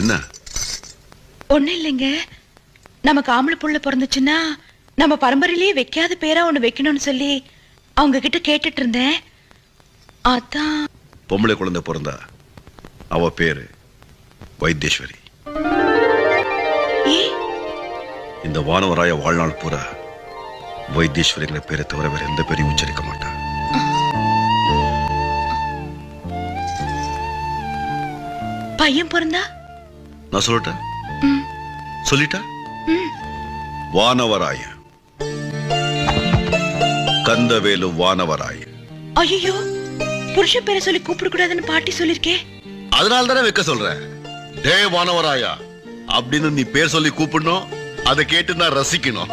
என்ன? ஒண்ணு இல்லைங்க, நமக்கு ஆம்பளை புள்ள பிறந்துச்சுன்னா நம்ம பரம்பரையிலேயே வைக்காத பேரா ஒண்ணு வைக்கணும்னு சொல்லி அவங்க கிட்ட கேட்டுட்டு இருந்தேன். அதான். பொம்பளை குழந்தை பிறந்தா அவ பேரு வைத்தீஸ்வரி. இந்த வானவராய வாழ்நாள் பூரா வைத்தீஸ்வரிங்கிற பேரை தவிர வேற எந்த பேரையும் உச்சரிக்க மாட்டான். பையன் பிறந்தா நான் சொல்லட்டேன்? சொல்லிட்டா? வானவராய, கந்தவேலு வானவராய. ஐயோ, புருஷ பேரை சொல்லி கூப்பிட கூடாதுன்னு பாட்டி சொல்லிருக்கே. அதனால தானே வைக்க சொல்றேன். டே வானவராயா அப்படின்னு நீ பேர் சொல்லி கூப்பிடணும். அதை கேட்டு நான் ரசிக்கணும்.